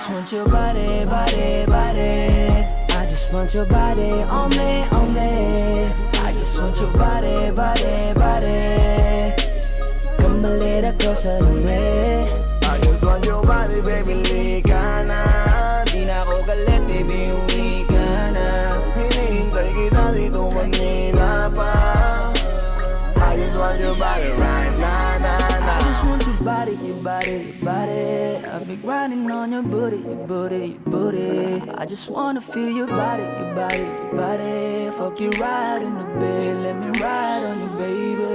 just want your body, body, body. I just want your body on me, on me. I just want your body, body, body. Come a little closer to me. I just want your body, baby, lika na. Di na ako galit, baby, uwi ka na. Hinihintay kita dito kanina pa. I just want your body right now, nah. I just want your body, your body, your body. I've been grinding on your booty, your booty, your booty. I just wanna feel your body, your body, your body. Fuck you right in the bed, let me ride on you, baby.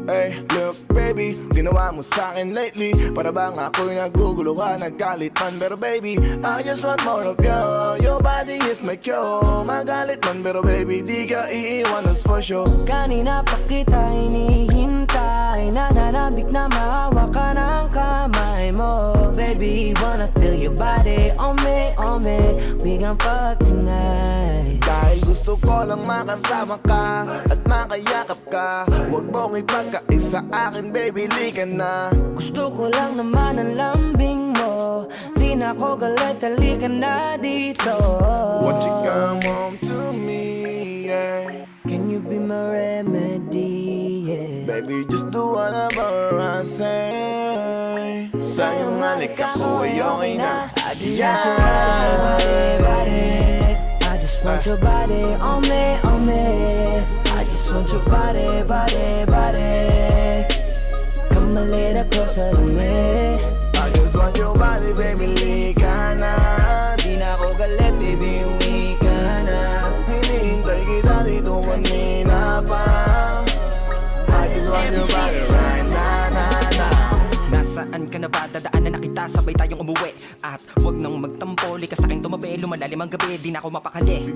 Hey, look baby, ginawa mo sa'kin lately. Para bang ako'y nagugulo ka, naggalit man. Pero baby, I just want more of you. Your body is my cure. Magalit man, pero baby, di ka iiwan, that's for sure. Kanina pa kita hinihintay, nananabik na maawa ka ng kamay mo. Baby, wanna feel your body on me, on me. We gon' fuck tonight. Dahil gusto ko lang makasama ka at makayakap ka. Huwag mong ipagkaisa akin, baby, lika na. Gusto ko lang naman ang lambing mo. Di na ako galit, halika na dito. Won't you come home to me, yeah. Can you be my remedy, yeah. Baby, just do whatever I say. Sa'yong halik ako ay okay na. I just want your body, body. I just want your body on me, on me. I just want your body, body, body. Come a little closer to me. I just want your body, baby, lika na. Di na ako galit, baby, uwi ka na. Hinihintay kita dito kanina pa. I just want your body right now, nah. Nasaan ka na ba? Dadaanan na kita, sabay tayong umuwi. At wag nang magtampo, lika sa'kin tumabi. Lumalalim ang gabi, di na ako mapakali.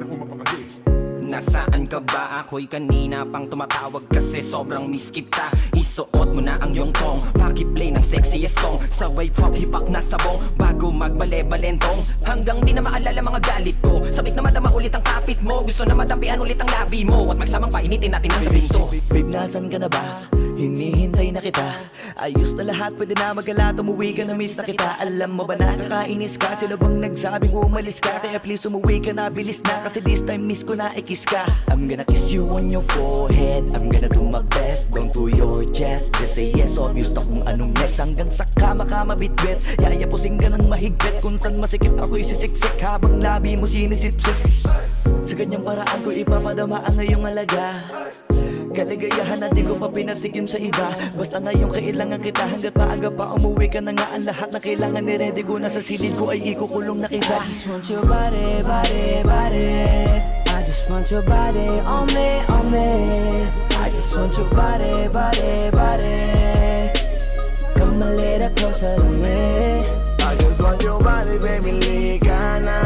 Nasaan ka ba? Ako'y kanina pang tumatawag kasi sobrang miss kita. Isuot mo na ang iyong tong, pakiplay ng sexiest song. Sabay pop hipak na sabong, bago magbale-balentong. Hanggang di na maalala mga galit ko. Sabik na madama ulit ang kapit mo. Gusto na madampian ulit ang labi mo. At magsamang painitin natin ang gabing to. Babe, nasan ka na ba? Hinihintay na kita. Ayos na lahat, pwede na magala. Umuwi ka na, miss na kita. Alam mo ba nakakainis ka? Sino bang nagsabing umalis ka? Kaya please umuwi ka na, bilis na. Kasi this time miss ko na ikis ka. I'm gonna kiss you on your forehead. I'm gonna do my best, down to your chest. Just say yes, obvious na kung anong next. Hanggang sa kama ka mabitbit. Yayapusing ka ng mahigpit. Kung saan masikip ako'y sisiksik. Habang labi mo sinisipsip. Sa ganyang paraan ko ipapadama ang ngayong alaga. Kaligayahan na di ko pa pinatikim sa iba. Basta ngayon kailangan kita. Hanggat maaga pa umuwi ka na nga. Ang lahat na kailangan ni-ready ko. Nasa silid ko ay ikukulong na kita. I just want your body, body, body. I just want your body on me, on me. I just want your body, body, body. Come a little closer to me. I just want your body, baby, lika na.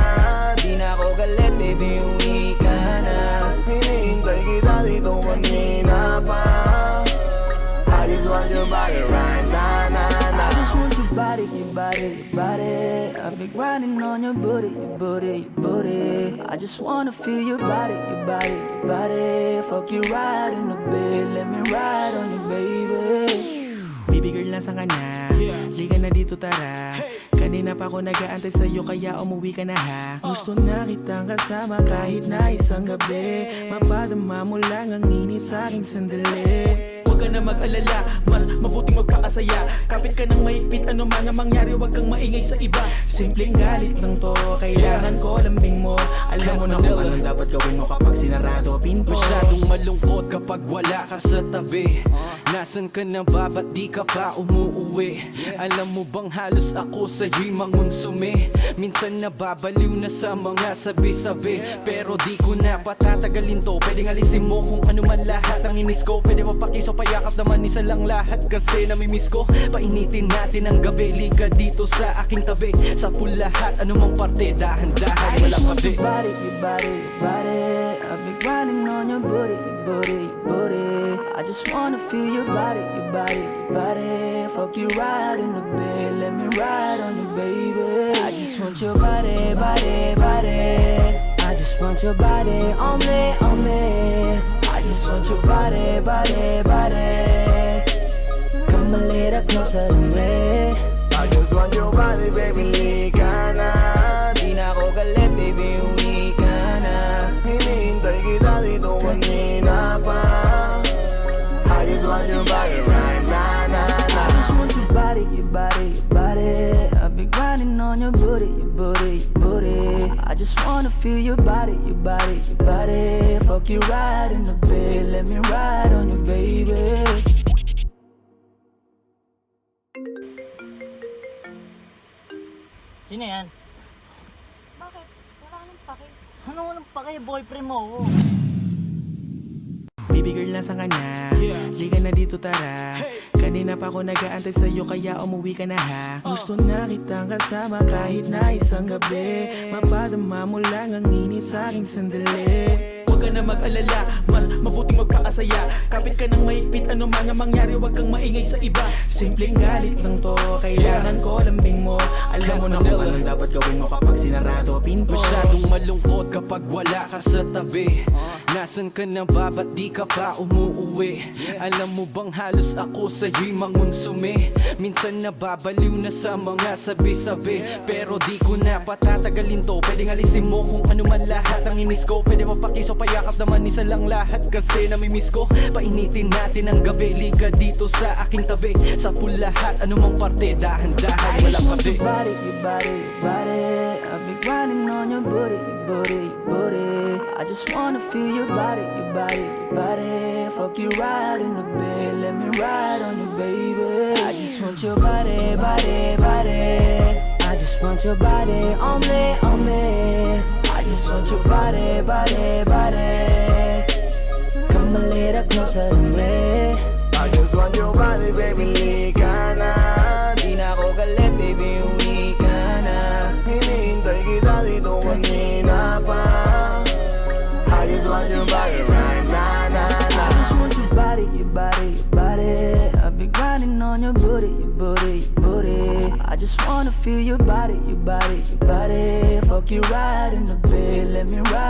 Di na ako galit, baby, uwi ka na. Hinihintay kita dito kanina pa. I just want your body right now, I just want your body, your body, your body. I've been grinding on your booty, your booty, your booty. I just wanna feel your body, your body, your body. Fuck you right in the bed, let me ride on you, baby. Baby girl, nasan ka na? Liga na dito, tara. Kanina pa ako nag-aantay sa'yo, kaya umuwi ka na ha. Gusto na kitang kasama kahit na isang gabi. Mapadama mo lang ang init sa'king sandali. Huwag ka na mag-alala, mas mabuting magpakasaya. Kapit ka ng mahigpit, ano man ang mangyari, huwag kang maingay sa iba. Simpleng galit lang to, kailangan ko lambing mo. Alam mo na kung anong dapat gawin mo kapag sinarado pinto. Masyadong malungkot kapag wala ka sa tabi. Nasaan ka na ba? Ba't di ka pa umuuwi? Alam mo bang halos ako sa'yo'y mangonsume? Minsan nababaliw na sa mga sabi-sabi. Pero di ko na patatagalin to. Pwedeng alisin mo kung ano man lahat ang inis ko. Pwede mapakiso, payakap naman isa lang lahat. Kasi namimiss ko. Painitin natin ang gabi. Liga dito sa aking tabi. Sa lahat, anumang parte. Dahan-dahan, walang I just want kabi. your body, your body, your body. I've been grinding on your booty, your booty, your booty. I just wanna feel your body, your body, your body. Fuck you right in the bed, let me ride on you, baby. I just want your body, body, body. I just want your body on me, on me. I just want your body, body, body. Come a little closer to me. I just want your body, baby, your body, your body. I've been grinding on your booty, your booty, your booty. I just wanna feel your body, your body, your body. Fuck you right in the bed, let me ride on you, baby. Sino yan? Bakit? Wala ka nang pake. Ano nang pake? Boyfriend mo ako. Baby girl, nasa kanya Liga na dito, tara Kanina pa ako nag-aantay sa'yo, kaya umuwi ka na ha. Gusto na kitang kasama kahit na isang gabi. Mapadama mo lang ang init sa aking sandali. Huwag ka na mag-alala, mas mabuting magkakasaya. Kapit ka ng mahigpit, ano man ang mangyari, huwag kang maingay sa iba. Simpleng galit lang to, kailangan ko lambing mo. Alam mo na kung anong dapat gawin mo kapag sinarado pinto. Masyadong malungkot kapag wala ka sa tabi. Nasaan ka na ba, ba't di ka pa umuuwi? Alam mo bang halos ako sa'yo'y mangonsume. Minsan nababaliw na sa mga sabi-sabi, pero di ko na patatagalin to. Pwedeng alisin mo kung ano man lahat ang inis ko. Pwede mapakiso, payakap naman isa lang lahat. Kasi namimiss ko, painitin natin ang gabi. Liga dito sa aking tabi, sa pool lahat, anumang parte, dahan-dahan, wala pa di. Your body, your body, your body. I've been grinding on your booty, your booty, your booty. I just wanna feel your body, your body, your body. Fuck you right in the bed, let me ride on you, baby. I just want your body, body, body. I just want your body on me, on me. I just want your body, body, body. Come a little closer to me. I just want your body, baby, lika na. Di na ako galit, baby, uwi ka na. Hinihintay kita dito kanina pa. I just want your body right now, na, na. I just want your body, your body, your body. I've been grinding on your booty, your booty, your booty. I just wanna feel your body, your body, your body. Fuck you right in the bed, let me ride.